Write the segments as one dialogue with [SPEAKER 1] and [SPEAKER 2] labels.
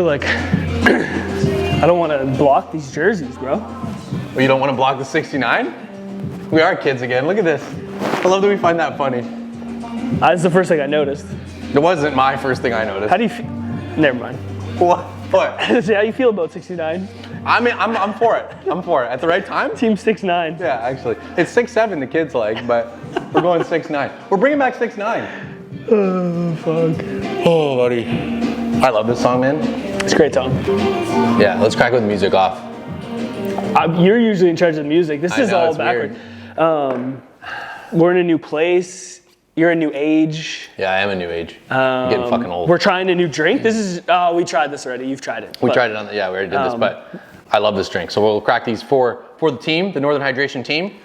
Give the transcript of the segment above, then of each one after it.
[SPEAKER 1] feel like I don't want to block these jerseys, bro.
[SPEAKER 2] Well, you don't want to block the 69? We are kids again. Look at this. I love that we find that funny.
[SPEAKER 1] That's the first thing I noticed.
[SPEAKER 2] It wasn't my first thing I noticed.
[SPEAKER 1] How do you feel? Never mind.
[SPEAKER 2] What?
[SPEAKER 1] How do you feel about 69?
[SPEAKER 2] I mean, I'm for it. I'm for it. At the right time?
[SPEAKER 1] Team 6'9".
[SPEAKER 2] Yeah, actually. It's 6'7" the kids like, but we're going 6'9". We're bringing back 6'9".
[SPEAKER 1] Oh, fuck.
[SPEAKER 2] Oh, buddy. I love this song, man.
[SPEAKER 1] It's a great song.
[SPEAKER 2] Yeah, let's crack with the music off.
[SPEAKER 1] You're usually in charge of the music. This is all backward. We're in a new place. You're a new age.
[SPEAKER 2] Yeah, I am a new age. I'm getting fucking old.
[SPEAKER 1] We're trying a new drink. This is, we tried this already. You've tried it.
[SPEAKER 2] We tried it on the, yeah, we already did this, but I love this drink. So we'll crack these for the team, the Northern Hydration team,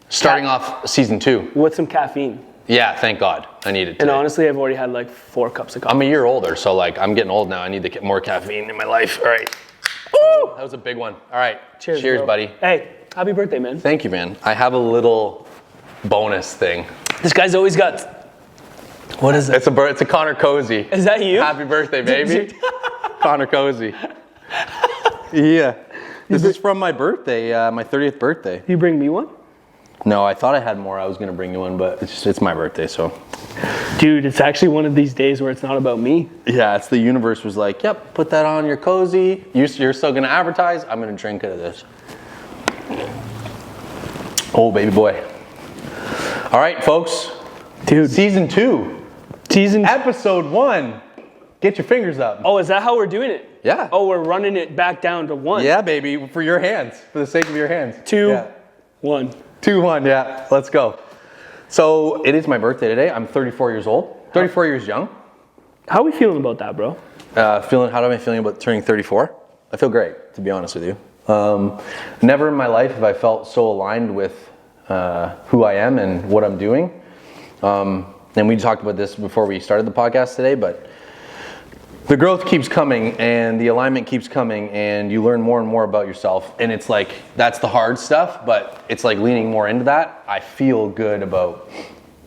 [SPEAKER 2] starting off season 2.
[SPEAKER 1] With some caffeine.
[SPEAKER 2] Yeah, thank God. I need it today.
[SPEAKER 1] And honestly, I've already had like 4 cups of coffee.
[SPEAKER 2] I'm a year older, so like I'm getting old now. I need to get more caffeine in my life. All right. Woo! That was a big one. All right. Cheers, buddy.
[SPEAKER 1] Hey, happy birthday, man.
[SPEAKER 2] Thank you, man. I have a little bonus thing.
[SPEAKER 1] This guy's always got... What is it?
[SPEAKER 2] It's a Connor Cozy.
[SPEAKER 1] Is that you?
[SPEAKER 2] Happy birthday, baby. Connor Cozy. Yeah. This is from my birthday, my 30th birthday.
[SPEAKER 1] You bring me one?
[SPEAKER 2] No, I thought I had more. I was going to bring you one, but it's my birthday, so.
[SPEAKER 1] Dude, it's actually one of these days where it's not about me.
[SPEAKER 2] Yeah, it's the universe was like, yep, put that on your Cozy. You're still going to advertise. I'm going to drink out of this. Oh, baby boy. All right, folks.
[SPEAKER 1] Dude.
[SPEAKER 2] Season 2. Episode 1. Get your fingers up.
[SPEAKER 1] Oh, is that how we're doing it?
[SPEAKER 2] Yeah.
[SPEAKER 1] Oh, we're running it back down to 1.
[SPEAKER 2] Yeah, baby. For your hands. For the sake of your hands.
[SPEAKER 1] 2, 1.
[SPEAKER 2] 2, 1, yeah. Let's go. So, it is my birthday today. I'm 34 years old. 34 years young.
[SPEAKER 1] How are we feeling about that, bro?
[SPEAKER 2] How am I feeling about turning 34? I feel great, to be honest with you. Never in my life have I felt so aligned with who I am and what I'm doing. And we talked about this before we started the podcast today, but the growth keeps coming and the alignment keeps coming and you learn more and more about yourself. And it's like, that's the hard stuff, but it's like leaning more into that. I feel good about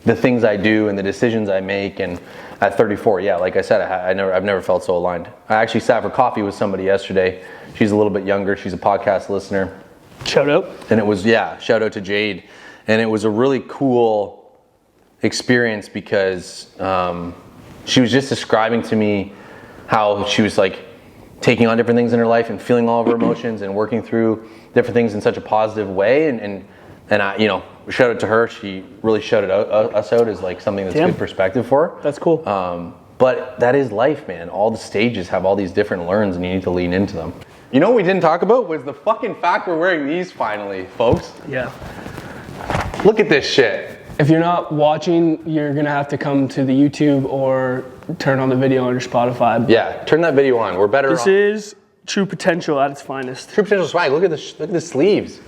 [SPEAKER 2] the things I do and the decisions I make. And at 34, yeah, like I said, I've never felt so aligned. I actually sat for coffee with somebody yesterday. She's a little bit younger. She's a podcast listener.
[SPEAKER 1] Shout out.
[SPEAKER 2] And it was, shout out to Jade. And it was a really cool experience because she was just describing to me how she was like taking on different things in her life and feeling all of her emotions and working through different things in such a positive way. And I, shout out to her. She really shouted us out as like something that's good perspective for her.
[SPEAKER 1] That's cool.
[SPEAKER 2] But that is life, man. All the stages have all these different learns and you need to lean into them. You know what we didn't talk about was the fucking fact we're wearing these finally, folks.
[SPEAKER 1] Yeah.
[SPEAKER 2] Look at this shit.
[SPEAKER 1] If you're not watching, you're going to have to come to the YouTube or turn on the video on your Spotify.
[SPEAKER 2] Yeah, turn that video on. We're better.
[SPEAKER 1] This is True Potential at its finest.
[SPEAKER 2] True Potential swag. Look at the sleeves.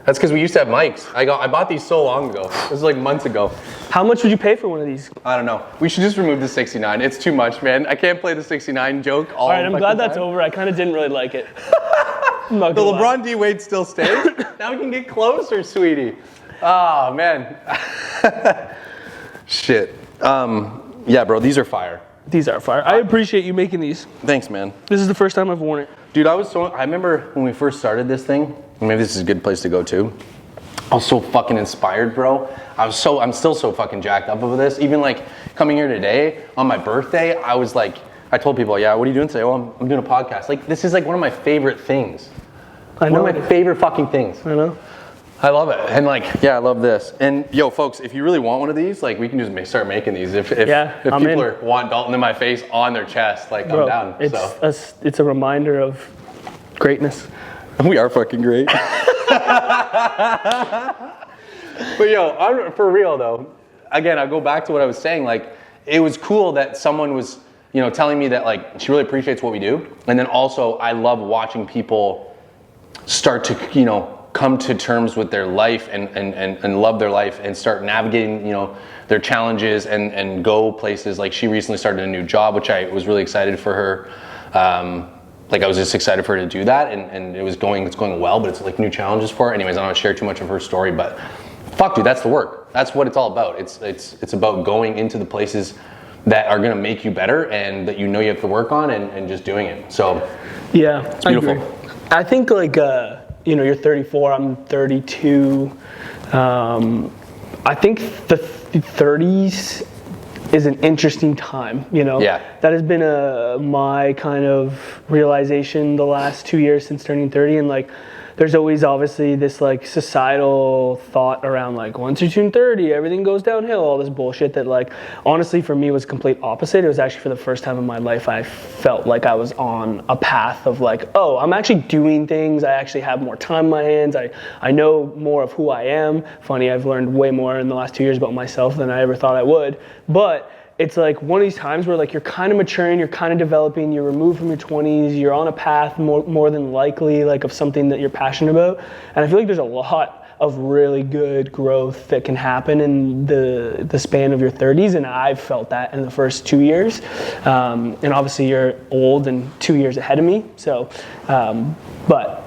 [SPEAKER 2] That's because we used to have mics. I bought these so long ago. This was like months ago.
[SPEAKER 1] How much would you pay for one of these?
[SPEAKER 2] I don't know. We should just remove the 69. It's too much, man. I can't play the 69 joke all
[SPEAKER 1] right, I'm glad that's over. I kind of didn't really like it.
[SPEAKER 2] The LeBron D. Wade still stays. Now we can get closer, sweetie. Oh, man. Shit. Yeah, bro, these are fire.
[SPEAKER 1] These are fire. I appreciate you making these.
[SPEAKER 2] Thanks, man.
[SPEAKER 1] This is the first time I've worn it.
[SPEAKER 2] Dude, I remember when we first started this thing, maybe this is a good place to go too. I was so fucking inspired, bro. I'm still so fucking jacked up over this. Even like coming here today on my birthday, I was like, I told people, yeah, what are you doing today? Oh, I'm doing a podcast. Like, this is like one of my favorite things.
[SPEAKER 1] I know.
[SPEAKER 2] One of my favorite fucking things.
[SPEAKER 1] I know.
[SPEAKER 2] I love it. And like, yeah, I love this. And yo, folks, if you really want one of these, like we can just start making these. If people want Dalton in my face on their chest, like bro, I'm down.
[SPEAKER 1] It's a reminder of greatness.
[SPEAKER 2] We are fucking great. But yo, for real though, again, I'll go back to what I was saying. Like, it was cool that someone was, telling me that like she really appreciates what we do. And then also I love watching people start to, come to terms with their life and love their life and start navigating, their challenges and go places. Like, she recently started a new job, which I was really excited for her. I was just excited for her to do that, and it's going well, but it's like new challenges for her. Anyways, I don't want to share too much of her story, but fuck, dude, that's the work. That's what it's all about. It's about going into the places that are going to make you better and that you know you have to work on and just doing it. So
[SPEAKER 1] yeah,
[SPEAKER 2] it's beautiful.
[SPEAKER 1] I agree. I think like, you're 34, I'm 32. I think the 30s is an interesting time,
[SPEAKER 2] Yeah.
[SPEAKER 1] That has been my kind of realization the last 2 years since turning 30, and like there's always obviously this like societal thought around like once you turn 30 everything goes downhill, all this bullshit that like honestly for me was complete opposite. It was actually for the first time in my life I felt like I was on a path of like, oh, I'm actually doing things, I actually have more time in my hands, I know more of who I am. Funny, I've learned way more in the last 2 years about myself than I ever thought I would, but it's like one of these times where like you're kind of maturing, you're kind of developing, you're removed from your 20s, you're on a path more than likely like of something that you're passionate about. And I feel like there's a lot of really good growth that can happen in the span of your 30s, and I've felt that in the first 2 years. And obviously you're old and 2 years ahead of me, so but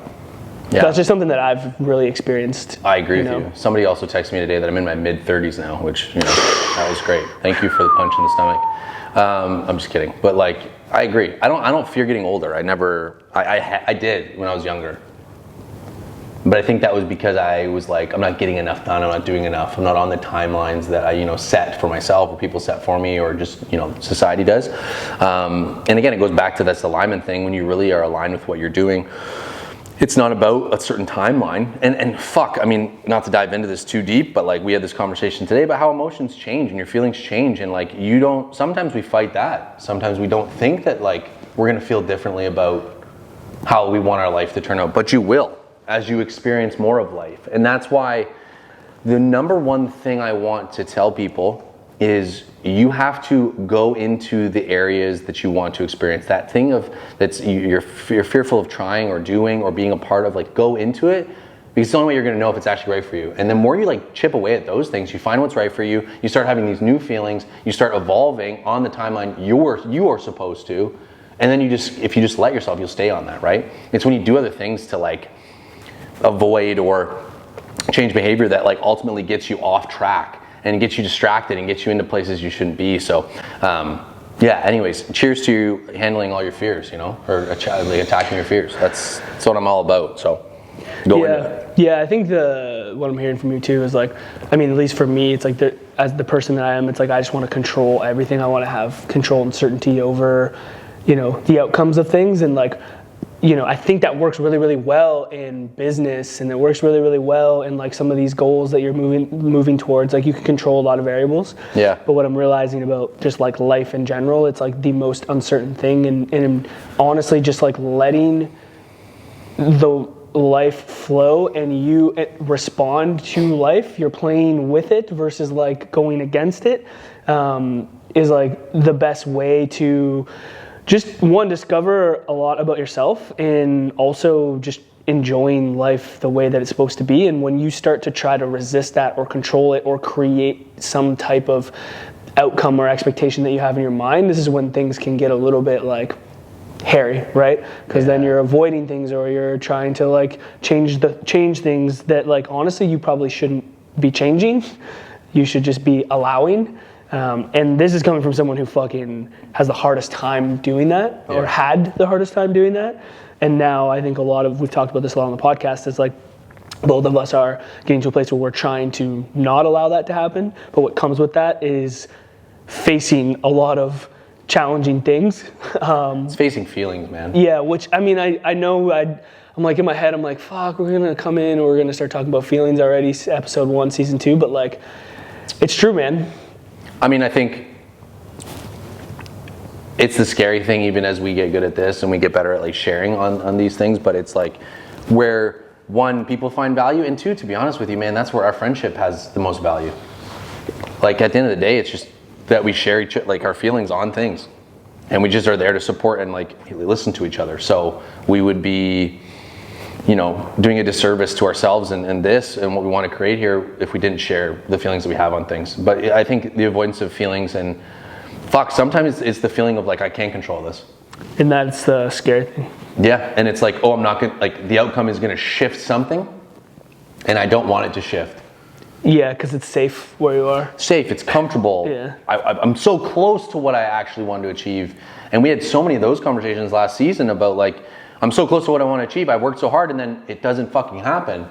[SPEAKER 1] yeah. That's just something that I've really experienced.
[SPEAKER 2] I agree with you. Somebody also texted me today that I'm in my mid-30s now, which, that was great. Thank you for the punch in the stomach. I'm just kidding. But like, I agree. I don't fear getting older. I did when I was younger. But I think that was because I was like, I'm not getting enough done. I'm not doing enough. I'm not on the timelines that I, set for myself or people set for me or just, society does. And again, it goes back to this alignment thing. When you really are aligned with what you're doing, it's not about a certain timeline. And fuck, I mean, not to dive into this too deep, but like we had this conversation today about how emotions change and your feelings change. And like sometimes we fight that. Sometimes we don't think that like we're gonna feel differently about how we want our life to turn out, but you will as you experience more of life. And that's why the number one thing I want to tell people is you have to go into the areas that you want to experience. That thing you're fearful of trying or doing or being a part of, like go into it, because it's the only way you're gonna know if it's actually right for you. And the more you like chip away at those things, you find what's right for you, you start having these new feelings, you start evolving on the timeline you are supposed to, and then if you just let yourself, you'll stay on that, right? It's when you do other things to like avoid or change behavior that like ultimately gets you off track and gets you distracted and gets you into places you shouldn't be. So anyways, cheers to you handling all your fears, or attacking your fears. That's what I'm all about. So go into it.
[SPEAKER 1] Yeah, I think what I'm hearing from you too is like, I mean, at least for me, it's like as the person that I am, it's like I just want to control everything. I want to have control and certainty over, the outcomes of things. And like, I think that works really, really well in business, and it works really, really well in like some of these goals that you're moving towards. Like you can control a lot of variables. Yeah. But what I'm realizing about just like life in general, it's like the most uncertain thing, and honestly, just like letting the life flow and you respond to life, you're playing with it versus like going against it, is like the best way to just discover a lot about yourself, and also just enjoying life the way that it's supposed to be. And when you start to try to resist that or control it or create some type of outcome or expectation that you have in your mind, this is when things can get a little bit like hairy, right? Because then you're avoiding things, or you're trying to like change things that like honestly you probably shouldn't be changing. You should just be allowing. And this is coming from someone who fucking has the hardest time doing that, or had the hardest time doing that. And now I think we've talked about this a lot on the podcast, is like both of us are getting to a place where we're trying to not allow that to happen. But what comes with that is facing a lot of challenging things.
[SPEAKER 2] It's facing feelings, man.
[SPEAKER 1] Yeah, which I mean, I know I'm like in my head, I'm like, fuck, we're gonna come in, we're gonna start talking about feelings already, episode 1, season 2, but like, it's true, man.
[SPEAKER 2] I mean, I think it's the scary thing, even as we get good at this and we get better at like sharing on these things, but it's like where one, people find value, and two, to be honest with you, man, that's where our friendship has the most value. Like at the end of the day, it's just that we share like our feelings on things, and we just are there to support and like listen to each other. So we would be, doing a disservice to ourselves and this and what we want to create here if we didn't share the feelings that we have on things. But I think the avoidance of feelings, and sometimes it's the feeling of like, I can't control this.
[SPEAKER 1] And that's the scary thing.
[SPEAKER 2] Yeah, and it's like, oh, I'm not gonna, like the outcome is gonna shift something, and I don't want it to shift.
[SPEAKER 1] Yeah, because it's safe where you are.
[SPEAKER 2] Safe, it's comfortable.
[SPEAKER 1] Yeah.
[SPEAKER 2] I'm so close to what I actually want to achieve. And we had so many of those conversations last season about like, I'm so close to what I want to achieve. I worked so hard and then it doesn't fucking happen.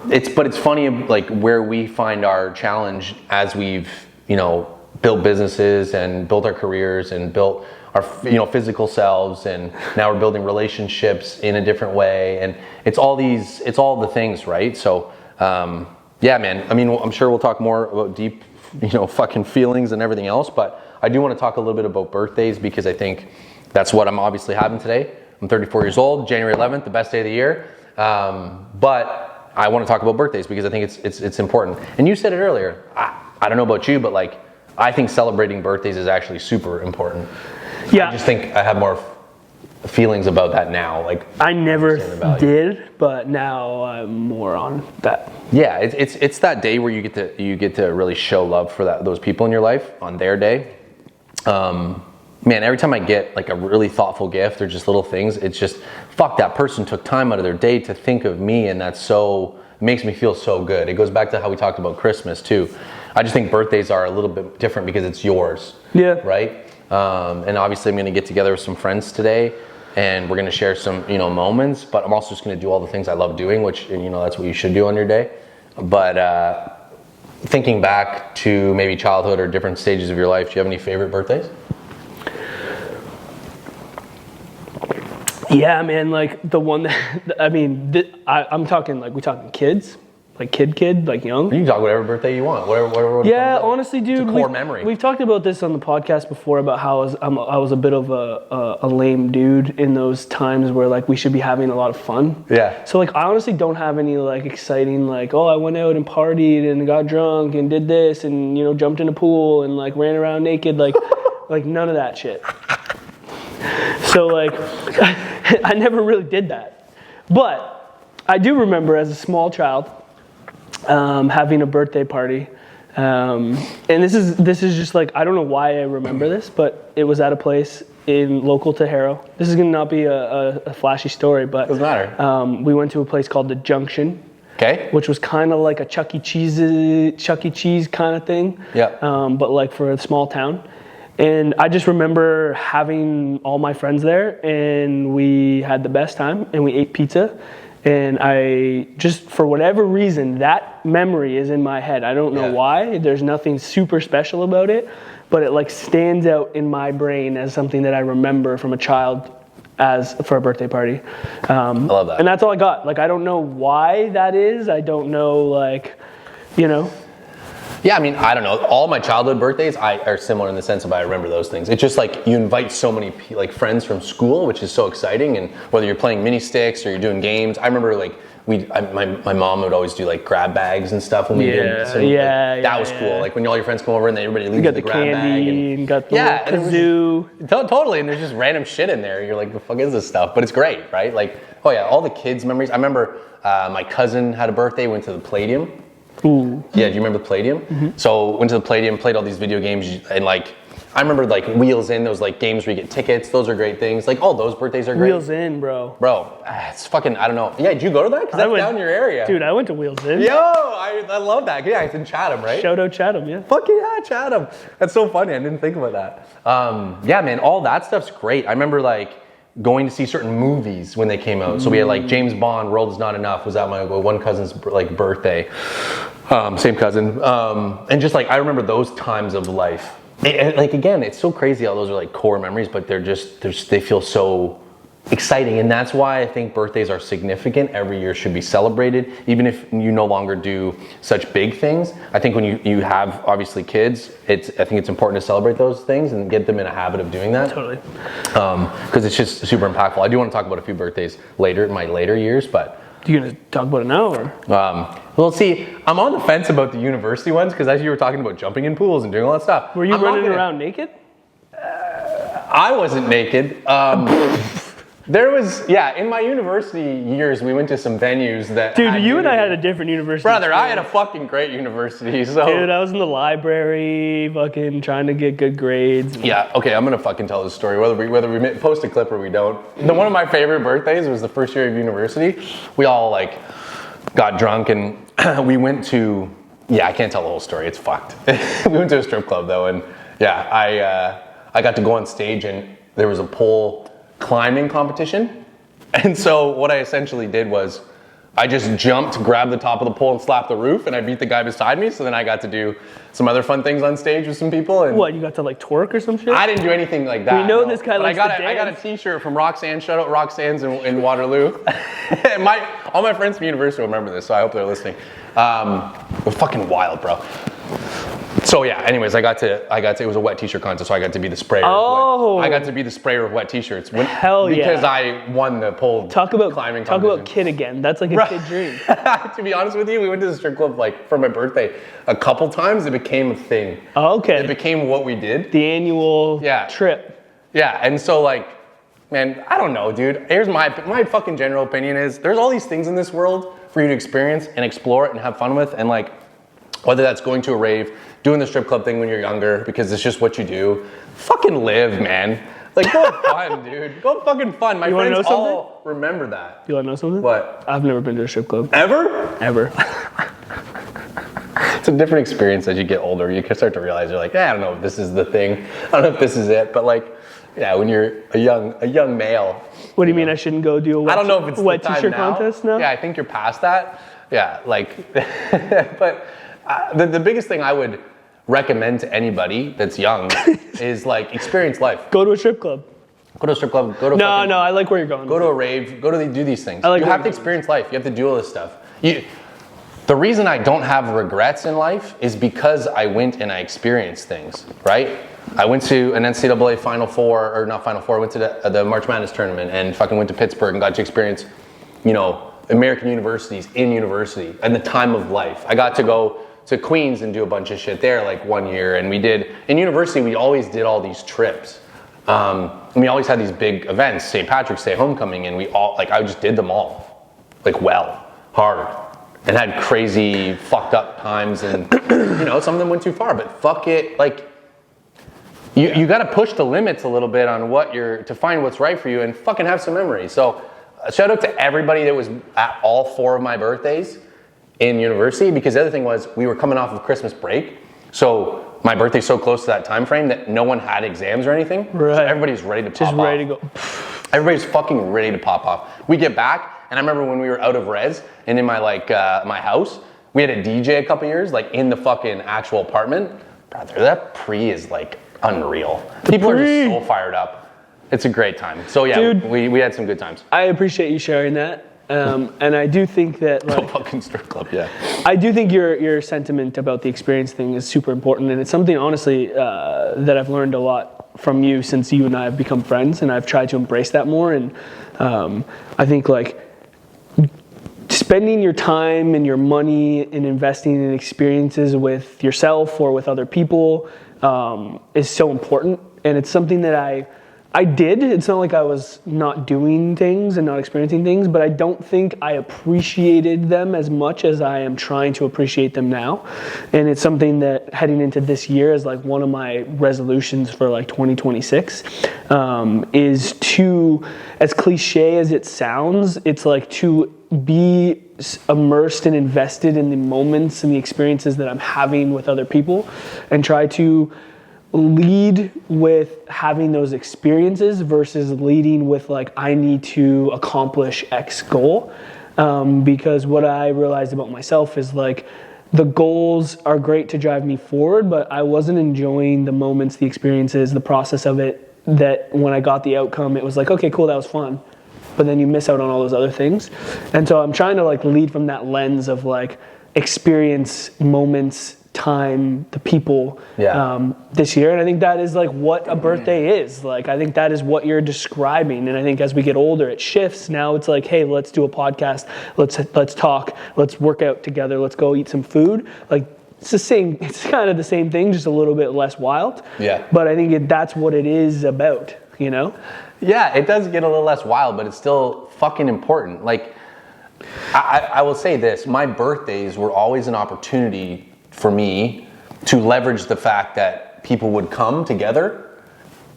[SPEAKER 2] But it's funny like where we find our challenge as we've, built businesses and built our careers and built our, physical selves, and now we're building relationships in a different way. And it's all the things, right? So, yeah, man. I mean, I'm sure we'll talk more about deep, fucking feelings and everything else, but I do want to talk a little bit about birthdays because I think that's what I'm obviously having today. I'm 34 years old, January 11th, the best day of the year. But I want to talk about birthdays because I think it's important. And you said it earlier. I don't know about you, but like, I think celebrating birthdays is actually super important.
[SPEAKER 1] Yeah.
[SPEAKER 2] I just think I have more feelings about that now. Like,
[SPEAKER 1] I never did, but now I'm more on that.
[SPEAKER 2] Yeah, it's that day where you get to really show love for those people in your life on their day. Man, every time I get like a really thoughtful gift or just little things, it's just, fuck, that person took time out of their day to think of me, and it makes me feel so good. It goes back to how we talked about Christmas too. I just think birthdays are a little bit different because it's yours. Yeah. Right? And obviously I'm going to get together with some friends today, and we're going to share some, moments, but I'm also just going to do all the things I love doing, which, that's what you should do on your day. But thinking back to maybe childhood or different stages of your life, do you have any favorite birthdays?
[SPEAKER 1] Yeah, man, like the one that, I'm talking like, we talking kids? Like kid, like young?
[SPEAKER 2] You can talk whatever birthday you want. Whatever
[SPEAKER 1] yeah, honestly, dude.
[SPEAKER 2] It's a core memory.
[SPEAKER 1] We've talked about this on the podcast before about how I was a bit of a lame dude in those times where like we should be having a lot of fun. Yeah. So like I honestly don't have any like exciting like, oh, I went out and partied and got drunk and did this and jumped in a pool and like ran around naked like like none of that shit. So like I never really did that. But I do remember as a small child having a birthday party, and this is just like, I don't know why I remember this, but it was at a place local to Harrow. This is gonna not be a flashy story, but
[SPEAKER 2] doesn't matter.
[SPEAKER 1] We went to a place called the Junction, which was kind of like a Chuck E. Cheese kind of thing, but like for a small town. And I just remember having all my friends there, and we had the best time, and we ate pizza. And I just, for whatever reason, that memory is in my head. I don't know why. There's nothing super special about it, but it like stands out in my brain as something that I remember from a child for a birthday party. I love that. And that's all I got. Like, I don't know why that is. I don't know, like,
[SPEAKER 2] Yeah, I mean, I don't know. All my childhood birthdays are similar in the sense of I remember those things. It's just like you invite so many like friends from school, which is so exciting. And whether you're playing mini sticks or you're doing games, I remember like my mom would always do like grab bags and stuff when we did. So that was cool. Like when all your friends come over and everybody leaves the grab bag and
[SPEAKER 1] got the kazoo.
[SPEAKER 2] Totally, and there's just random shit in there. You're like, the fuck is this stuff? But it's great, right? Like, oh yeah, all the kids' memories. I remember my cousin had a birthday, went to the Palladium. Ooh. Yeah, do you remember the Palladium? Mm-hmm. So went to the Palladium, played all these video games, and like I remember like Wheels In, those like games where you get tickets. Those are great things. Like all those birthdays are great.
[SPEAKER 1] Wheels In, bro.
[SPEAKER 2] It's fucking, I don't know. Yeah, did you go to that? Because that's down in your area.
[SPEAKER 1] Dude, I went to Wheels In.
[SPEAKER 2] Yo, I love that. Yeah, it's in Chatham, right?
[SPEAKER 1] Shout out Chatham, yeah.
[SPEAKER 2] Fuck yeah, Chatham. That's so funny. I didn't think about that. Yeah, man, all that stuff's great. I remember like going to see certain movies when they came out. So we had like James Bond, World Is Not Enough was at my one cousin's like birthday. Same cousin. And just like, I remember those times of life. Like again, it's so crazy how those are like core memories, but they feel so exciting. And that's why I think birthdays are significant. Every year should be celebrated, even if you no longer do such big things. I think when you have obviously kids, I think it's important to celebrate those things and get them in a habit of doing that.
[SPEAKER 1] Totally.
[SPEAKER 2] Because it's just super impactful. I do want to talk about a few birthdays later in my later years, but.
[SPEAKER 1] You gonna talk about it now, or?
[SPEAKER 2] Well, see, I'm on the fence about the university ones because as you were talking about jumping in pools and doing all that stuff.
[SPEAKER 1] Were you running around naked?
[SPEAKER 2] I wasn't naked. There was, in my university years, we went to some venues that.
[SPEAKER 1] Dude, you and I had a different university.
[SPEAKER 2] Brother, I had a fucking great university. So.
[SPEAKER 1] Dude, I was in the library, fucking trying to get good grades.
[SPEAKER 2] Yeah, okay, I'm gonna fucking tell this story, whether we post a clip or we don't. One of my favorite birthdays was the first year of university. We all like got drunk and we went to Yeah, I can't tell the whole story. It's fucked. We went to a strip club though, and yeah, I got to go on stage, and there was a pole climbing competition. And so what I essentially did was I just jumped, grabbed the top of the pole, and slapped the roof, and I beat the guy beside me. So then I got to do some other fun things on stage with some people. And
[SPEAKER 1] What, you got to like twerk or some shit?
[SPEAKER 2] I didn't do anything like that.
[SPEAKER 1] We know this guy likes to dance.
[SPEAKER 2] I got a T-shirt from Roxanne. Shout out Roxanne's in Waterloo. And all my friends from university will remember this, so I hope they're listening. It was fucking wild, bro. So yeah, anyways, I got to, it was a wet T-shirt contest, so I got to be the sprayer. I got to be the sprayer of wet T-shirts.
[SPEAKER 1] Hell yeah.
[SPEAKER 2] Because I won the pole climbing competition.
[SPEAKER 1] Talk about kid again. That's like a kid dream.
[SPEAKER 2] To be honest with you, we went to the strip club like for my birthday a couple times. It became a thing.
[SPEAKER 1] Oh, okay.
[SPEAKER 2] It became what we did.
[SPEAKER 1] The annual trip.
[SPEAKER 2] Yeah, and so like, man, I don't know, dude. Here's my fucking general opinion is there's all these things in this world for you to experience and explore and have fun with, and like, whether that's going to a rave, doing the strip club thing when you're younger because it's just what you do. Fucking live, man. Like, go have fun, dude. Go have fucking fun. My friends all remember that.
[SPEAKER 1] You wanna know something?
[SPEAKER 2] What?
[SPEAKER 1] I've never been to a strip club.
[SPEAKER 2] Ever? It's a different experience as you get older. You can start to realize you're like, I don't know if this is the thing. I don't know if this is it. But like, yeah, when you're a young male.
[SPEAKER 1] What do you mean I shouldn't go do a
[SPEAKER 2] I don't know if it's
[SPEAKER 1] wet
[SPEAKER 2] the time
[SPEAKER 1] T-shirt
[SPEAKER 2] now.
[SPEAKER 1] contest now?
[SPEAKER 2] Yeah, I think you're past that. Yeah, like, but the biggest thing I would recommend to anybody that's young is like experience life.
[SPEAKER 1] Go to a strip club.
[SPEAKER 2] Go to a strip club. Go to
[SPEAKER 1] No, I like where you're going.
[SPEAKER 2] Go to a rave. Do these things.
[SPEAKER 1] I like
[SPEAKER 2] you have to experience life. You have to do all this stuff. The reason I don't have regrets in life is because I went and I experienced things, right? I went to an NCAA Final Four, or not Final Four, I went to the March Madness tournament and fucking went to Pittsburgh and got to experience, American universities in university and the time of life. I got to go to Queens and do a bunch of shit there like 1 year, and in university we always did all these trips. And we always had these big events, St. Patrick's Day, homecoming, and I just did them all, like hard, and had crazy fucked up times, and some of them went too far, but fuck it, like you got to push the limits a little bit on to find what's right for you and fucking have some memories. So shout out to everybody that was at all 4 of my birthdays in university, because the other thing was we were coming off of Christmas break, so my birthday's so close to that time frame that no one had exams or anything. Right. So everybody's ready to pop off.
[SPEAKER 1] Just ready to go.
[SPEAKER 2] Everybody's fucking ready to pop off. We get back, and I remember when we were out of res and in my my house, we had a DJ a couple years, like in the fucking actual apartment. Brother, that pre is like unreal. People are just so fired up. It's a great time. So yeah, dude, we had some good times.
[SPEAKER 1] I appreciate you sharing that. And I do think that
[SPEAKER 2] like, fucking strip club, yeah.
[SPEAKER 1] I do think your sentiment about the experience thing is super important, and it's something honestly that I've learned a lot from you since you and I have become friends, and I've tried to embrace that more. And I think like spending your time and your money and investing in experiences with yourself or with other people is so important, and it's something that I did. It's not like I was not doing things and not experiencing things, but I don't think I appreciated them as much as I am trying to appreciate them now. And it's something that heading into this year is like one of my resolutions for like 2026 is to, as cliche as it sounds, it's like to be immersed and invested in the moments and the experiences that I'm having with other people, and try to lead with having those experiences versus leading with like I need to accomplish X goal, because what I realized about myself is like the goals are great to drive me forward, but I wasn't enjoying the moments, the experiences, the process of it, that when I got the outcome it was like, okay, cool, that was fun, but then you miss out on all those other things. And so I'm trying to like lead from that lens of like experience, moments, time, the people this year. And I think that is like what a birthday is. Like I think that is what you're describing. And I think as we get older it shifts. Now it's like, hey, let's do a podcast, let's talk, let's work out together, let's go eat some food. Like it's kind of the same thing, just a little bit less wild. Yeah. But I think that's what it is about,
[SPEAKER 2] Yeah, it does get a little less wild, but it's still fucking important. Like I will say this, my birthdays were always an opportunity for me to leverage the fact that people would come together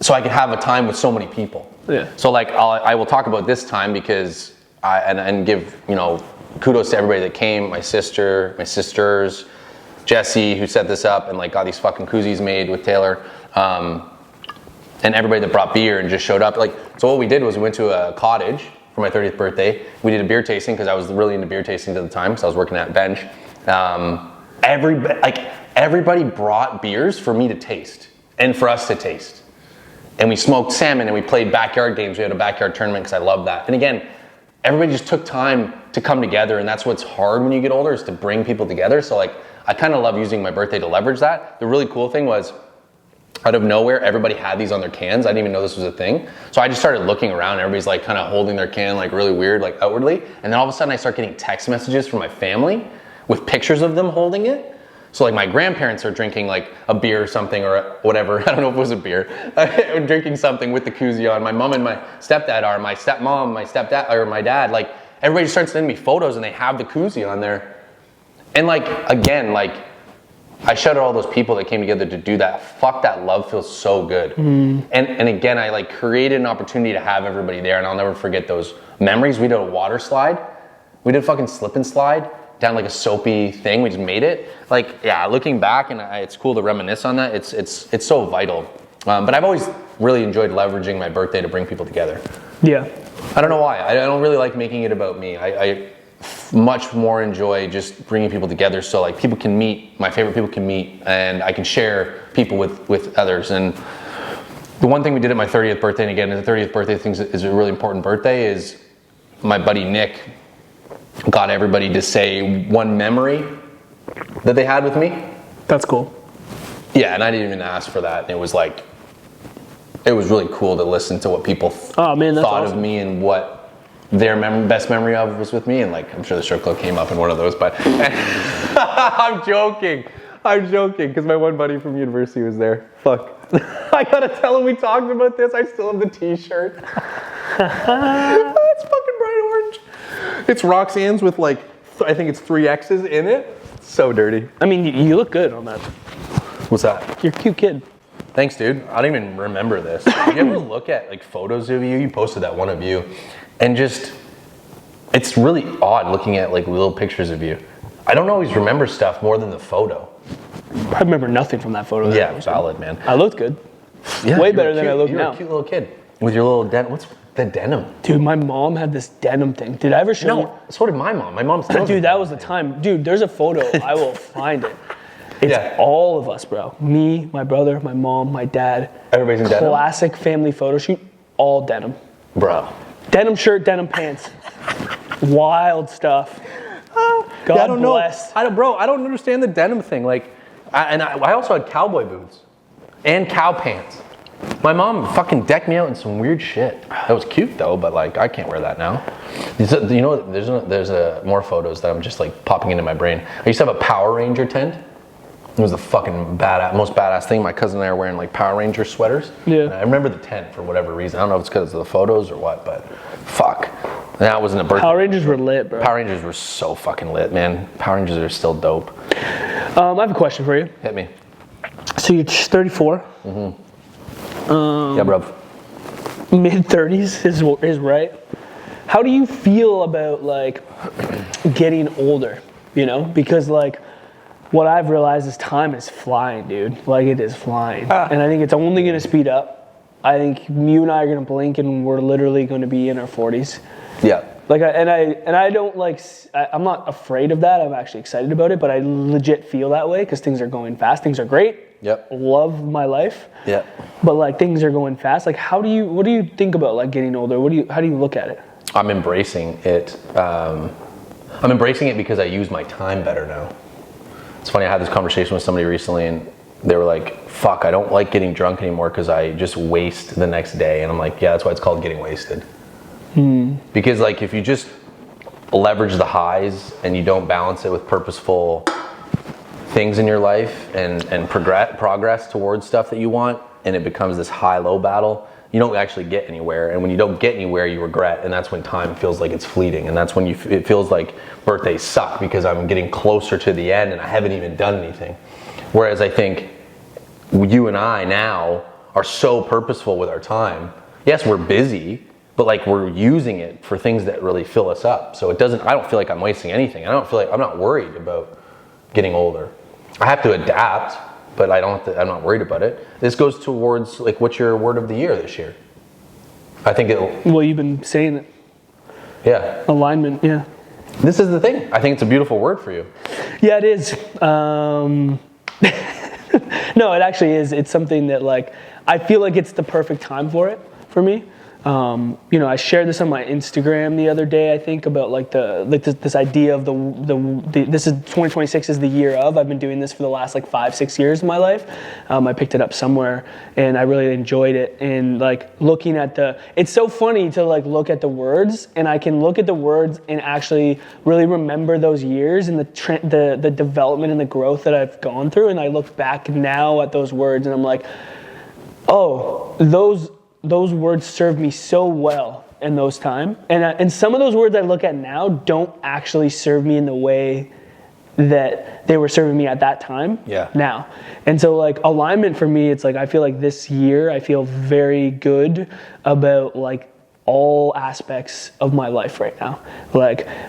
[SPEAKER 2] so I could have a time with so many people. Yeah. So like I will talk about this time because and give, kudos to everybody that came, my sister, my sisters, Jesse who set this up and like got these fucking koozies made with Taylor. And everybody that brought beer and just showed up. Like, so what we did was we went to a cottage for my 30th birthday. We did a beer tasting because I was really into beer tastings at the time because I was working at Bench. Everybody brought beers for me to taste and for us to taste. And we smoked salmon and we played backyard games. We had a backyard tournament because I love that. And again, everybody just took time to come together, and that's what's hard when you get older is to bring people together. So like, I kind of love using my birthday to leverage that. The really cool thing was, out of nowhere, everybody had these on their cans. I didn't even know this was a thing. So I just started looking around. Everybody's like kind of holding their can like really weird, like outwardly. And then all of a sudden I start getting text messages from my family with pictures of them holding it. So like my grandparents are drinking like a beer or something or whatever. I don't know if it was a beer. Drinking something with the koozie on. My mom and my stepdad are. My stepmom, my stepdad, or my dad. Like everybody starts sending me photos and they have the koozie on there. And like, again, like, I shout out all those people that came together to do that. Fuck, that love feels so good. And again, I like created an opportunity to have everybody there, and I'll never forget those memories. We did a water slide. We did a fucking slip and slide down like a soapy thing. We just made it. Like, yeah, looking back, and it's cool to reminisce on that. It's so vital. But I've always really enjoyed leveraging my birthday to bring people together.
[SPEAKER 1] Yeah.
[SPEAKER 2] I don't know why. I don't really like making it about me. I much more enjoy just bringing people together so like people can meet, my favorite people can meet, and I can share people with others. And the one thing we did at my 30th birthday, and again, the 30th birthday thing is a really important birthday, is my buddy Nick got everybody to say one memory that they had with me.
[SPEAKER 1] That's cool.
[SPEAKER 2] Yeah, and I didn't even ask for that. And it was like, it was really cool to listen to what people thought awesome. Of me and what their best memory of was with me. And like, I'm sure the strip club came up in one of those, but I'm joking because my one buddy from university was there. Fuck. I gotta tell him we talked about this. I still have the t-shirt. It's fucking bright orange. It's Roxanne's with like, I think it's 3 X's in it. It's so dirty.
[SPEAKER 1] I mean, you look good on that.
[SPEAKER 2] What's that?
[SPEAKER 1] You're a cute kid.
[SPEAKER 2] Thanks, dude. I don't even remember this. Did you ever look at like photos of you? You posted that one of you. And just, it's really odd looking at like little pictures of you. I don't always remember stuff more than the photo.
[SPEAKER 1] I remember nothing from that photo.
[SPEAKER 2] Yeah, valid, man.
[SPEAKER 1] I looked good.
[SPEAKER 2] Yeah,
[SPEAKER 1] way better than I look now.
[SPEAKER 2] You're a cute little kid with your little denim. What's the denim?
[SPEAKER 1] Dude, my mom had this denim thing. Did I ever show you?
[SPEAKER 2] No, so did my mom. My mom still.
[SPEAKER 1] Dude, that was the time. Dude, there's a photo. I will find it. It's all of us, bro. Me, my brother, my mom, my dad.
[SPEAKER 2] Everybody's in denim?
[SPEAKER 1] Classic family photo shoot. All denim.
[SPEAKER 2] Bro.
[SPEAKER 1] Denim shirt, denim pants. Wild stuff. God
[SPEAKER 2] I don't
[SPEAKER 1] bless.
[SPEAKER 2] Know. I don't understand the denim thing. Like, I also had cowboy boots and cow pants. My mom fucking decked me out in some weird shit. That was cute though, but like I can't wear that now. You know, there's more photos that I'm just like popping into my brain. I used to have a Power Ranger tent. It was the fucking most badass thing. My cousin and I are wearing like Power Ranger sweaters.
[SPEAKER 1] Yeah.
[SPEAKER 2] And I remember the tent for whatever reason. I don't know if it's because of the photos or what, but fuck. And that wasn't a birthday.
[SPEAKER 1] Power Rangers were lit, bro.
[SPEAKER 2] Power Rangers were so fucking lit, man. Power Rangers are still dope.
[SPEAKER 1] I have a question for you.
[SPEAKER 2] Hit me.
[SPEAKER 1] So you're 34.
[SPEAKER 2] Yeah, bro.
[SPEAKER 1] Mid 30s is right. How do you feel about like getting older? You know, because like what I've realized is time is flying, dude. Like it is flying, and I think it's only going to speed up. I think you and I are going to blink, and we're literally going to be in our 40s.
[SPEAKER 2] Yeah.
[SPEAKER 1] Like I don't like. I'm not afraid of that. I'm actually excited about it, but I legit feel that way because things are going fast. Things are great.
[SPEAKER 2] Yep.
[SPEAKER 1] Love my life.
[SPEAKER 2] Yep.
[SPEAKER 1] But like things are going fast. Like what do you think about like getting older? How do you look at it?
[SPEAKER 2] I'm embracing it. I'm embracing it because I use my time better now. It's funny, I had this conversation with somebody recently and they were like, fuck, I don't like getting drunk anymore because I just waste the next day. And I'm like, yeah, that's why it's called getting wasted. Because like if you just leverage the highs and you don't balance it with purposeful things in your life and progress towards stuff that you want, and it becomes this high-low battle, you don't actually get anywhere. And when you don't get anywhere, you regret, and that's when time feels like it's fleeting, and that's when it feels like birthdays suck because I'm getting closer to the end and I haven't even done anything. Whereas I think you and I now are so purposeful with our time. Yes, we're busy, but like we're using it for things that really fill us up. So I don't feel like I'm wasting anything. I'm not worried about getting older. I have to adapt, but I'm not worried about it. This goes towards like, what's your word of the year this year? I think
[SPEAKER 1] Well, you've been saying it.
[SPEAKER 2] Yeah.
[SPEAKER 1] Alignment, yeah.
[SPEAKER 2] This is the thing. I think it's a beautiful word for you.
[SPEAKER 1] Yeah, it is. No, it actually is. It's something that like, I feel like it's the perfect time for it, for me. I shared this on my Instagram the other day, I think, about like this idea of this is 2026 is the year of. I've been doing this for the last like 5-6 years of my life. I picked it up somewhere and I really enjoyed it. And like looking at it's so funny to like look at the words, and I can look at the words and actually really remember those years and the development and the growth that I've gone through. And I look back now at those words and I'm like, oh, those words served me so well in those times. And some of those words I look at now don't actually serve me in the way that they were serving me at that time.
[SPEAKER 2] Yeah.
[SPEAKER 1] Now. And so like alignment for me, it's like, I feel like this year I feel very good about like all aspects of my life right now.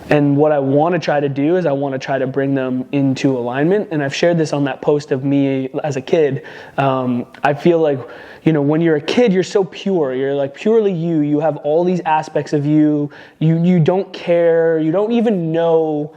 [SPEAKER 1] And what I want to try to do is I want to try to bring them into alignment. And I've shared this on that post of me as a kid. I feel like, when you're a kid, you're so pure. You're like purely you. You have all these aspects of you. You don't care. You don't even know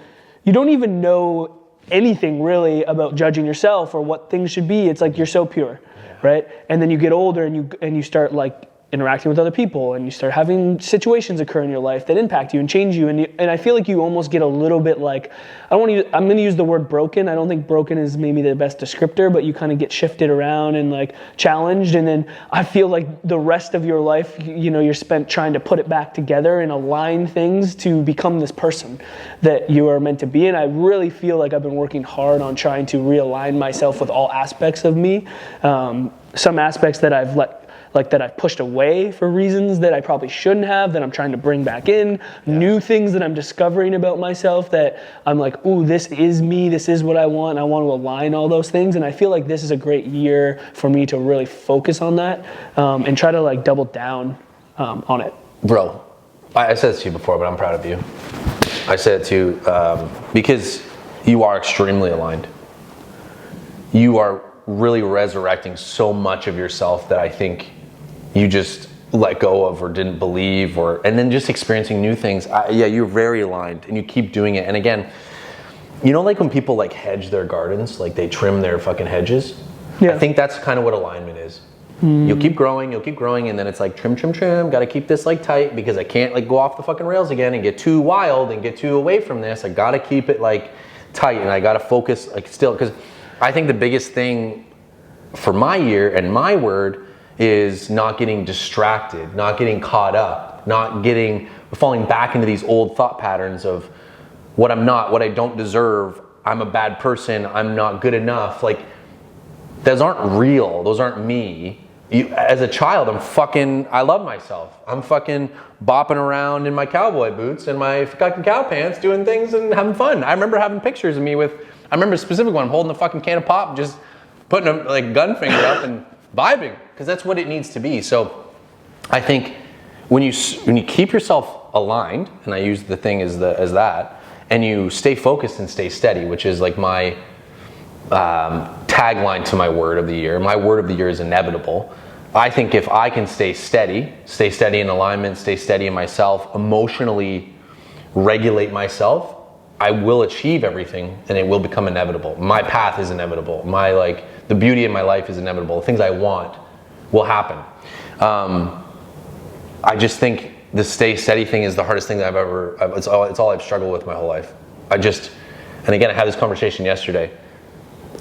[SPEAKER 1] anything really about judging yourself or what things should be. It's like you're so pure, right? And then you get older and you start like interacting with other people, and you start having situations occur in your life that impact you and change you, and I feel like you almost get a little bit like, I'm going to use the word broken. I don't think broken is maybe the best descriptor, but you kind of get shifted around and like challenged, and then I feel like the rest of your life, you're spent trying to put it back together and align things to become this person that you are meant to be. And I really feel like I've been working hard on trying to realign myself with all aspects of me. Some aspects that I've pushed away for reasons that I probably shouldn't have, that I'm trying to bring back in, new things that I'm discovering about myself that I'm like, ooh, this is me, this is what I want to align all those things. And I feel like this is a great year for me to really focus on that and try to like double down on it.
[SPEAKER 2] Bro, I said this to you before, but I'm proud of you. I said it to you because you are extremely aligned. You are really resurrecting so much of yourself that I think you just let go of or didn't believe, and then just experiencing new things. You're very aligned and you keep doing it. And again, like when people like hedge their gardens, like they trim their fucking hedges. Yeah. I think that's kind of what alignment is. You'll keep growing, and then it's like trim, gotta keep this like tight because I can't like go off the fucking rails again and get too wild and get too away from this. I gotta keep it like tight, and I gotta focus like still, because I think the biggest thing for my year and my word is not getting distracted, not getting caught up, falling back into these old thought patterns of what I'm not, what I don't deserve, I'm a bad person, I'm not good enough. Like, those aren't real, those aren't me. As a child, I love myself. I'm fucking bopping around in my cowboy boots and my fucking cow pants doing things and having fun. I remember having pictures of me I remember a specific one, holding a fucking can of pop, just putting a like gun finger up and vibing, because that's what it needs to be. So I think when you keep yourself aligned, and I use the thing as that, and you stay focused and stay steady, which is like my tagline to my word of the year. My word of the year is inevitable. I think if I can stay steady in alignment, stay steady in myself, emotionally regulate myself, I will achieve everything and it will become inevitable. My path is inevitable. The beauty of my life is inevitable. The things I want will happen. I just think the stay steady thing is the hardest thing that it's all I've struggled with my whole life. And again, I had this conversation yesterday.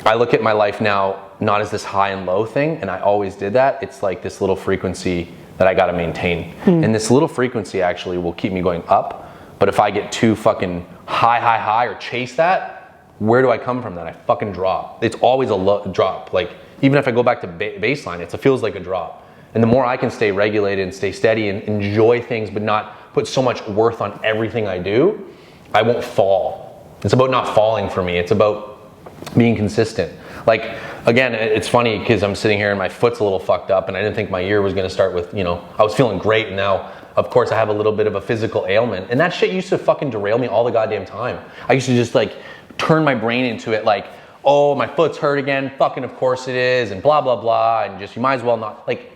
[SPEAKER 2] I look at my life now not as this high and low thing, and I always did that. It's like this little frequency that I gotta maintain. And this little frequency actually will keep me going up. But if I get too fucking high or chase that, where do I come from that? I fucking drop. It's always a low drop. Like, even if I go back to baseline, it feels like a drop. And the more I can stay regulated and stay steady and enjoy things, but not put so much worth on everything I do, I won't fall. It's about not falling for me. It's about being consistent. Like, again, it's funny because I'm sitting here and my foot's a little fucked up, and I didn't think my year was gonna start with, I was feeling great, and now, of course, I have a little bit of a physical ailment. And that shit used to fucking derail me all the goddamn time. I used to just like turn my brain into it like, oh, my foot's hurt again. Fucking of course it is, and blah, blah, blah. And just, you might as well not, like,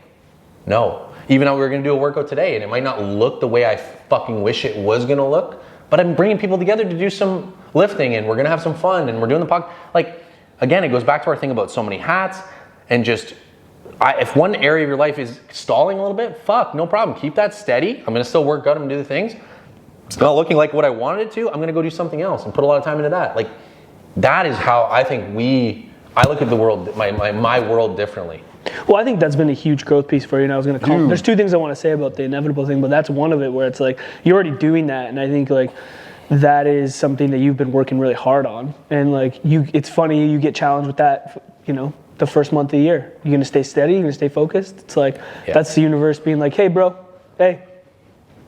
[SPEAKER 2] no. Even though we were gonna do a workout today and it might not look the way I fucking wish it was gonna look, but I'm bringing people together to do some lifting and we're gonna have some fun and we're doing the podcast. Like, again, it goes back to our thing about so many hats and just, if one area of your life is stalling a little bit, fuck, no problem. Keep that steady. I'm gonna still work out and do the things. It's not looking like what I wanted it to. I'm gonna go do something else and put a lot of time into that. Like, that is how I think I look at the world, my world differently.
[SPEAKER 1] Well, I think that's been a huge growth piece for you, and I was going to call. There's two things I want to say about the inevitable thing, but that's one of it where it's like you're already doing that, and I think like that is something that you've been working really hard on, and like it's funny you get challenged with that, you know, the first month of the year. You're going to stay steady, you're going to stay focused. It's like that's the universe being like, hey, bro, hey,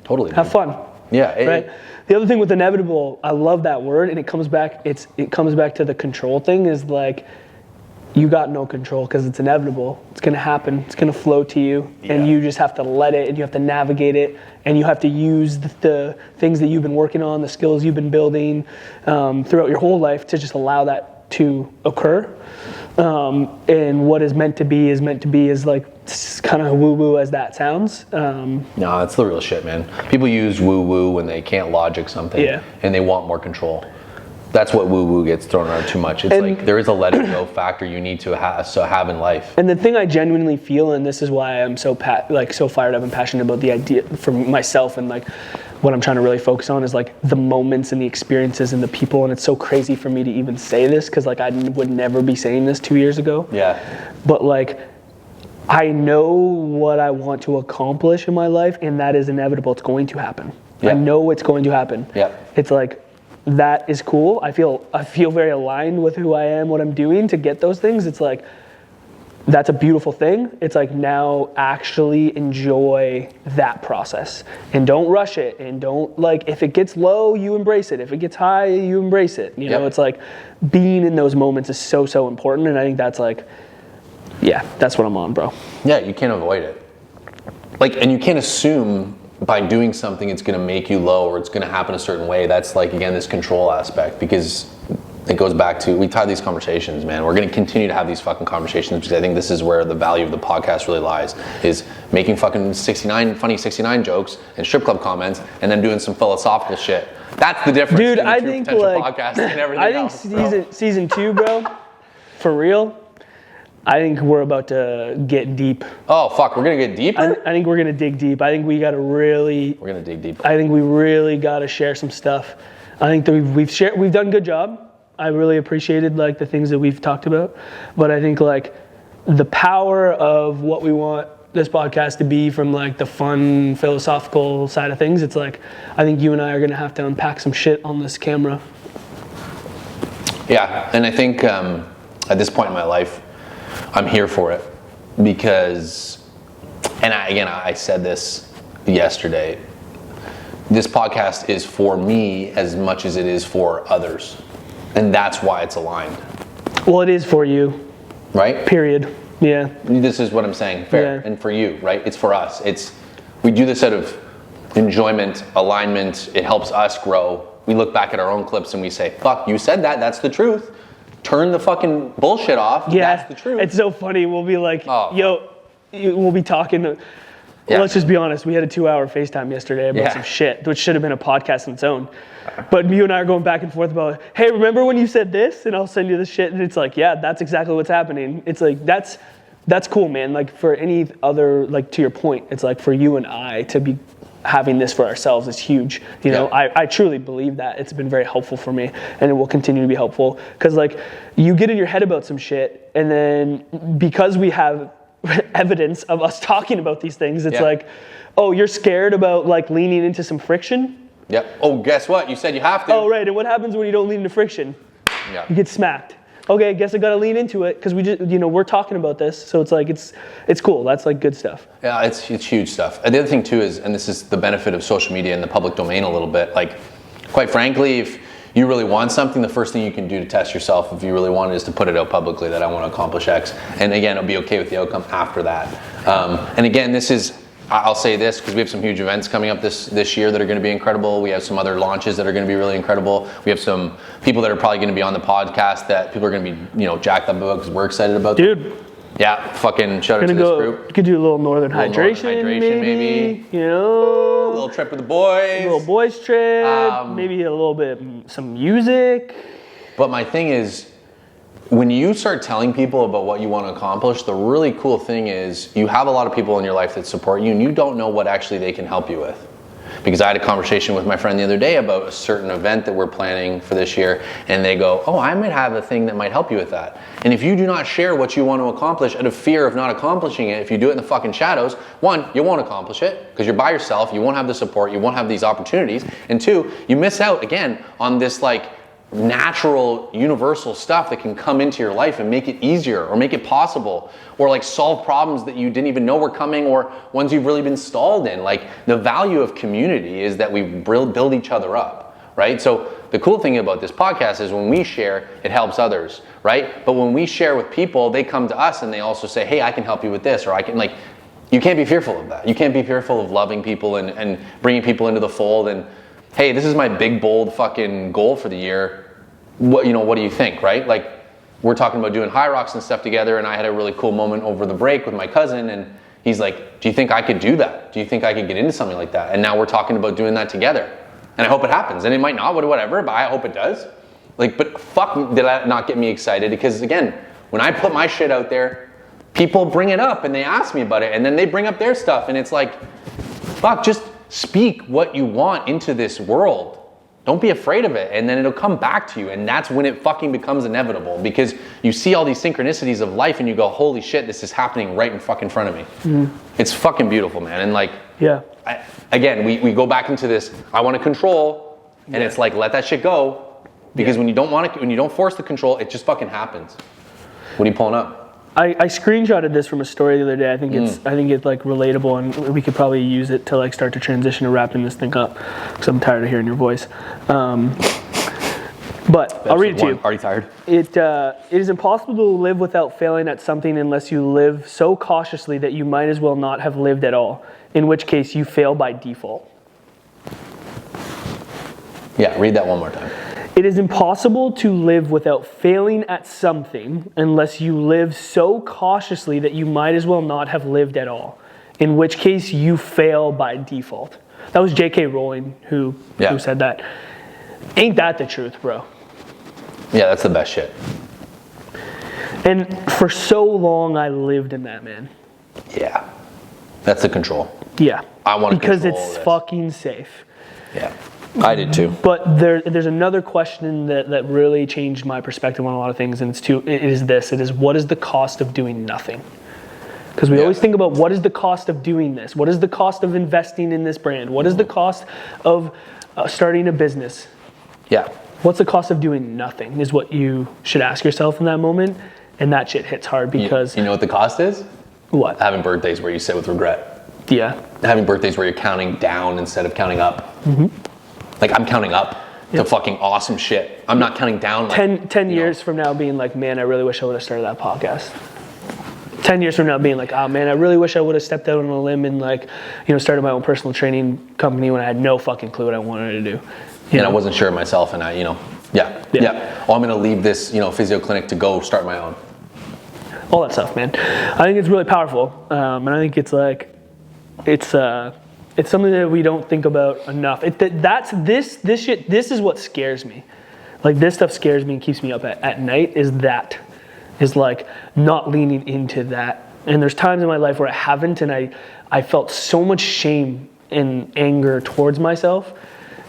[SPEAKER 2] totally,
[SPEAKER 1] have fun.
[SPEAKER 2] Yeah,
[SPEAKER 1] right. The other thing with inevitable, I love that word, and it comes back to the control thing. Is like, you got no control because it's inevitable. It's going to happen. It's going to flow to you. Yeah. And you just have to let it, and you have to navigate it, and you have to use the things that you've been working on, the skills you've been building throughout your whole life to just allow that to occur. And what is meant to be is like kind of woo-woo as that sounds.
[SPEAKER 2] No, that's the real shit, man. People use woo-woo when they can't logic something and they want more control. That's what woo-woo gets thrown around too much. It's like there is a let it go factor you need to have in life.
[SPEAKER 1] And the thing I genuinely feel, and this is why I'm so fired up and passionate about the idea for myself, and like what I'm trying to really focus on is like the moments and the experiences and the people. And it's so crazy for me to even say this because like I would never be saying this 2 years ago.
[SPEAKER 2] Yeah.
[SPEAKER 1] But like I know what I want to accomplish in my life, and that is inevitable. It's going to happen. Yeah. I know it's going to happen.
[SPEAKER 2] Yeah.
[SPEAKER 1] It's like, that is cool. I feel very aligned with who I am, what I'm doing to get those things. It's like, that's a beautiful thing. It's like, now actually enjoy that process and don't rush it, and don't, like, if it gets low, you embrace it. If it gets high, you embrace it. You know, it's like being in those moments is so, so important. And I think that's like, that's what I'm on, bro.
[SPEAKER 2] Yeah, you can't avoid it. Like, and you can't assume by doing something it's going to make you low or it's going to happen a certain way. That's like, again, this control aspect, because it goes back to, we've had these conversations, man. We're going to continue to have these fucking conversations because I think this is where the value of the podcast really lies, is making fucking funny 69 jokes and strip club comments and then doing some philosophical shit. That's the difference.
[SPEAKER 1] Dude,
[SPEAKER 2] between
[SPEAKER 1] I
[SPEAKER 2] the
[SPEAKER 1] think
[SPEAKER 2] potential
[SPEAKER 1] like,
[SPEAKER 2] podcast and everything
[SPEAKER 1] I think
[SPEAKER 2] else,
[SPEAKER 1] season 2, bro, for real, I think we're about to get deep.
[SPEAKER 2] Oh, fuck, we're going to get deeper?
[SPEAKER 1] I think we're going to dig deep. I think we got to really...
[SPEAKER 2] We're going to dig deep.
[SPEAKER 1] I think we really got to share some stuff. I think that we've done a good job. I really appreciated like the things that we've talked about. But I think like the power of what we want this podcast to be, from like the fun philosophical side of things, it's like, I think you and I are going to have to unpack some shit on this camera.
[SPEAKER 2] Yeah, and I think at this point in my life, I'm here for it because, and I said this yesterday, this podcast is for me as much as it is for others. And that's why it's aligned.
[SPEAKER 1] Well, it is for you.
[SPEAKER 2] Right?
[SPEAKER 1] Period. Yeah.
[SPEAKER 2] This is what I'm saying. Fair. Yeah. And for you, right? It's for us. We do this out of enjoyment, alignment. It helps us grow. We look back at our own clips and we say, fuck, you said that. That's the truth. Turn the fucking bullshit off.
[SPEAKER 1] Yeah,
[SPEAKER 2] that's the truth.
[SPEAKER 1] It's so funny. We'll be like, we'll be talking.
[SPEAKER 2] Yeah.
[SPEAKER 1] Let's just be honest. We had a 2-hour FaceTime yesterday about some shit, which should have been a podcast on its own. But you and I are going back and forth about, hey, remember when you said this? And I'll send you this shit. And it's like, yeah, that's exactly what's happening. It's like, that's cool, man. Like for any other, like to your point, it's like for you and I to be having this for ourselves is huge. You know, I truly believe that. It's been very helpful for me, and it will continue to be helpful. Because like you get in your head about some shit, and then because we have evidence of us talking about these things, it's like, oh, you're scared about like leaning into some friction?
[SPEAKER 2] Yep. Oh, guess what? You said you have to.
[SPEAKER 1] Oh, right. And what happens when you don't lean into friction?
[SPEAKER 2] Yeah.
[SPEAKER 1] You get smacked. Okay, I guess I gotta lean into it because we just, we're talking about this, so it's like it's cool. That's like good stuff.
[SPEAKER 2] Yeah, it's huge stuff. And the other thing too is, and this is the benefit of social media and the public domain a little bit. Like, quite frankly, if you really want something, the first thing you can do to test yourself, if you really want it, is to put it out publicly that I want to accomplish X. And again, it'll be okay with the outcome after that. And again, this is I'll say this because we have some huge events coming up this year that are going to be incredible. We have some other launches that are going to be really incredible. We have some people that are probably going to be on the podcast that people are going to be, jacked up about because we're excited about.
[SPEAKER 1] Dude.
[SPEAKER 2] Yeah, fucking shout out to this group.
[SPEAKER 1] Could do a little northern hydration maybe. A little
[SPEAKER 2] trip with the boys.
[SPEAKER 1] A little boys trip. Maybe a little bit, some music.
[SPEAKER 2] But my thing is, when you start telling people about what you want to accomplish, the really cool thing is you have a lot of people in your life that support you and you don't know what actually they can help you with. Because I had a conversation with my friend the other day about a certain event that we're planning for this year, and they go, oh, I might have a thing that might help you with that. And if you do not share what you want to accomplish out of fear of not accomplishing it, if you do it in the fucking shadows, one, you won't accomplish it because you're by yourself, you won't have the support, you won't have these opportunities, and two, you miss out again on this natural universal stuff that can come into your life and make it easier or make it possible or solve problems that you didn't even know were coming or ones you've really been stalled in. The value of community is that we build each other up, right? So the cool thing about this podcast is when we share, it helps others, right? But when we share with people, they come to us and they also say, hey, I can help you with this, or I can you can't be fearful of that. You can't be fearful of loving people and bringing people into the fold and hey, this is my big, bold fucking goal for the year. What do you think, right? We're talking about doing high rocks and stuff together, and I had a really cool moment over the break with my cousin, and he's like, do you think I could do that? Do you think I could get into something like that? And now we're talking about doing that together. And I hope it happens. And it might not, whatever, but I hope it does. But fuck, did that not get me excited? Because again, when I put my shit out there, people bring it up and they ask me about it, and then they bring up their stuff, and it's fuck, just speak what you want into this world. Don't be afraid of it, and then it'll come back to you, and that's when it fucking becomes inevitable because you see all these synchronicities of life and you go, holy shit, this is happening right in fucking front of me. Mm-hmm. It's fucking beautiful, man. And again, we go back into this, I want to control, and it's let that shit go because when you don't force the control, it just fucking happens. What are you pulling up?
[SPEAKER 1] I screenshotted this from a story the other day. I think it's relatable, and we could probably use it to start to transition to wrapping this thing up because I'm tired of hearing your voice. But I'll read it to you.
[SPEAKER 2] Are you tired?
[SPEAKER 1] It is impossible to live without failing at something unless you live so cautiously that you might as well not have lived at all, in which case you fail by default.
[SPEAKER 2] Yeah, read that one more time.
[SPEAKER 1] It is impossible to live without failing at something unless you live so cautiously that you might as well not have lived at all, in which case you fail by default. That was J.K. Rowling who said that. Ain't that the truth, bro?
[SPEAKER 2] Yeah, that's the best shit.
[SPEAKER 1] And for so long I lived in that, man.
[SPEAKER 2] Yeah. That's the control.
[SPEAKER 1] Yeah.
[SPEAKER 2] I want to
[SPEAKER 1] because it's fucking safe.
[SPEAKER 2] Yeah. I did too.
[SPEAKER 1] But there's another question that really changed my perspective on a lot of things, and it is what is the cost of doing nothing? Because we always think about what is the cost of doing this? What is the cost of investing in this brand? What is the cost of starting a business?
[SPEAKER 2] Yeah.
[SPEAKER 1] What's the cost of doing nothing is what you should ask yourself in that moment, and that shit hits hard because...
[SPEAKER 2] You know what the cost is?
[SPEAKER 1] What?
[SPEAKER 2] Having birthdays where you sit with regret.
[SPEAKER 1] Yeah.
[SPEAKER 2] Having birthdays where you're counting down instead of counting up. Mm-hmm. I'm counting up to fucking awesome shit. I'm not counting down.
[SPEAKER 1] 10 years from now being man, I really wish I would have started that podcast. 10 years from now being oh man, I really wish I would have stepped out on a limb and started my own personal training company when I had no fucking clue what I wanted to do.
[SPEAKER 2] And I wasn't sure of myself and Oh, I'm going to leave this, physio clinic to go start my own.
[SPEAKER 1] All that stuff, man. I think it's really powerful. And I think it's it's something that we don't think about enough. This shit, this is what scares me. This stuff scares me and keeps me up at night is not leaning into that. And there's times in my life where I haven't, and I felt so much shame and anger towards myself,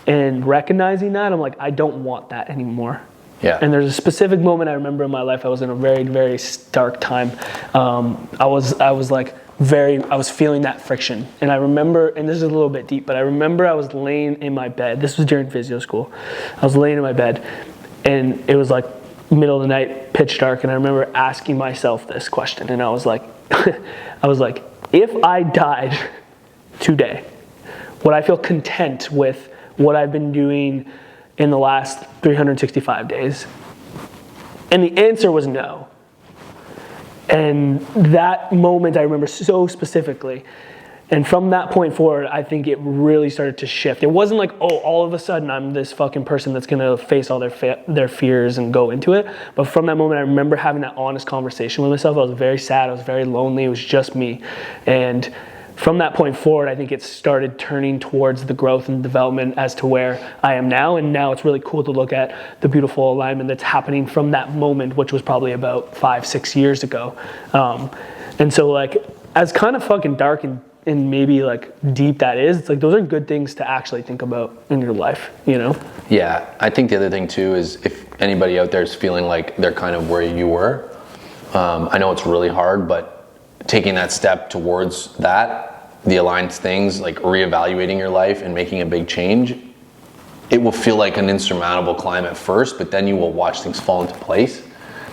[SPEAKER 1] and recognizing that, I'm I don't want that anymore.
[SPEAKER 2] Yeah.
[SPEAKER 1] And there's a specific moment I remember in my life. I was in a very, very dark time. I was feeling that friction. And I remember, and this is a little bit deep, but I remember I was laying in my bed. This was during physio school. I was laying in my bed, and it was middle of the night, pitch dark, and I remember asking myself this question, and I was if I died today, would I feel content with what I've been doing in the last 365 days? And the answer was no. And that moment I remember so specifically. And from that point forward, I think it really started to shift. It wasn't like, oh, all of a sudden I'm this fucking person that's gonna face all their fears and go into it. But from that moment, I remember having that honest conversation with myself. I was very sad, I was very lonely, it was just me. And from that point forward, I think it started turning towards the growth and development as to where I am now. And now it's really cool to look at the beautiful alignment that's happening from that moment, which was probably about 5-6 years ago. And so like, as kind of fucking dark and maybe like deep that is, it's like those are good things to actually think about in your life, you know?
[SPEAKER 2] Yeah, I think the other thing too is if anybody out there is feeling like they're kind of where you were, I know it's really hard, but taking that step towards that, the aligned things, like reevaluating your life and making a big change, it will feel like an insurmountable climb at first, but then you will watch things fall into place.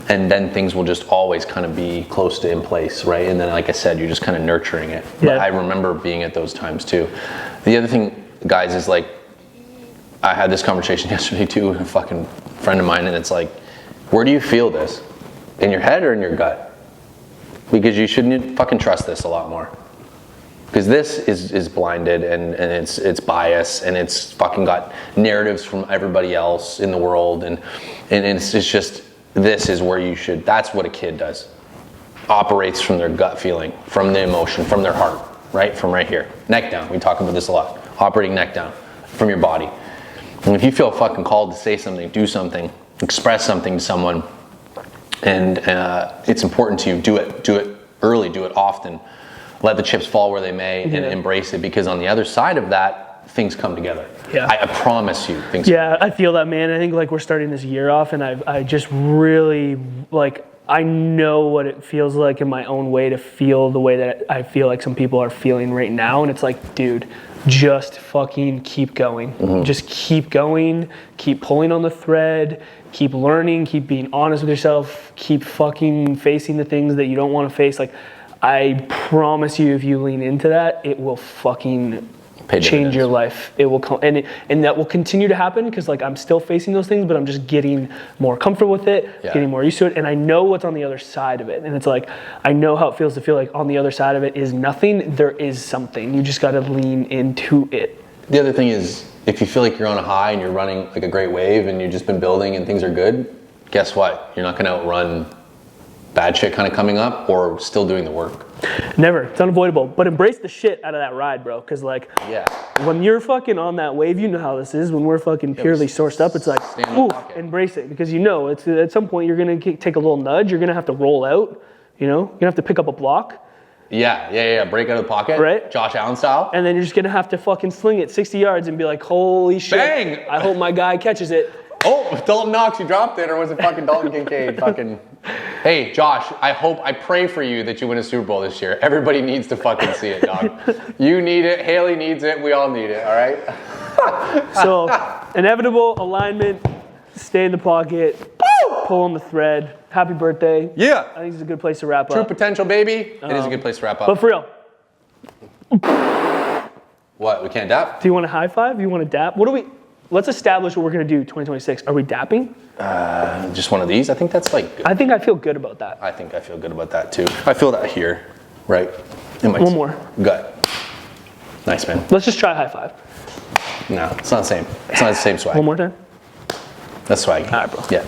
[SPEAKER 2] And then things will just always kind of be close to in place, right? And then, like I said, you're just kind of nurturing it. Yeah. But I remember being at those times too. The other thing, guys, is like, I had this conversation yesterday too with a fucking friend of mine, and it's like, where do you feel this? In your head or in your gut? Because you shouldn't fucking trust this a lot more. Because this is blinded and it's bias and it's fucking got narratives from everybody else in the world, and it's just, this is where you should, that's what a kid does. Operates from their gut feeling, from the emotion, from their heart, right? From right here. Neck down, we talk about this a lot. Operating neck down, from your body. And if you feel fucking called to say something, do something, express something to someone, and it's important to you, do it early, do it often. Let the chips fall where they may, and embrace it, because on the other side of that, things come together. Yeah. I promise you, things come together.
[SPEAKER 1] I feel that, man. I think like we're starting this year off, and I just really, like, I know what it feels like in my own way to feel the way that I feel like some people are feeling right now. And it's like, dude, just fucking keep going. Mm-hmm. Just keep going, keep pulling on the thread, keep learning, keep being honest with yourself, keep fucking facing the things that you don't want to face. Like, I promise you, if you lean into that, it will fucking change your life. It will come, and that will continue to happen, because like I'm still facing those things, but I'm just getting more comfortable with it, getting more used to it, and I know what's on the other side of it. And it's like, I know how it feels to feel like on the other side of it is nothing. There is something. You just got to lean into it.
[SPEAKER 2] The other thing is, if you feel like you're on a high and you're running like a great wave and you've just been building and things are good, guess what? You're not going to outrun bad shit kind of coming up or still doing the work.
[SPEAKER 1] Never. It's unavoidable. But embrace the shit out of that ride, bro. Because like, when you're fucking on that wave, you know how this is. When we're fucking purely sourced up, it's like, ooh, embrace it. Because you know, it's at some point you're going to take a little nudge. You're going to have to roll out. You know, you're going to have to pick up a block.
[SPEAKER 2] Yeah. Break out of the pocket.
[SPEAKER 1] Right.
[SPEAKER 2] Josh Allen style.
[SPEAKER 1] And then you're just going to have to fucking sling it 60 yards and be like, holy shit.
[SPEAKER 2] Bang!
[SPEAKER 1] I hope my guy catches it.
[SPEAKER 2] Oh, Dalton Knox, you dropped it, or was it fucking Dalton Kincaid? Fucking. Hey, Josh, I pray for you that you win a Super Bowl this year. Everybody needs to fucking see it, dog. You need it. Haley needs it. We all need it. All right.
[SPEAKER 1] So, inevitable alignment. Stay in the pocket. Pull on the thread. Happy birthday.
[SPEAKER 2] Yeah.
[SPEAKER 1] I think it's a good place to wrap up.
[SPEAKER 2] True potential, baby. It is a good place to wrap up.
[SPEAKER 1] But for real.
[SPEAKER 2] What? We can't dap?
[SPEAKER 1] Do you want a high five? You want to dap? What do we? Let's establish what we're going to do 2026. Are we dapping?
[SPEAKER 2] Just one of these? I think that's like good.
[SPEAKER 1] I think I feel good about that.
[SPEAKER 2] I think I feel good about that too. I feel that here, right?
[SPEAKER 1] One more.
[SPEAKER 2] Gut. Nice, man.
[SPEAKER 1] Let's just try a high five.
[SPEAKER 2] No, it's not the same. It's not the same swag.
[SPEAKER 1] One more time.
[SPEAKER 2] That's swag.
[SPEAKER 1] All right, bro.
[SPEAKER 2] Yeah.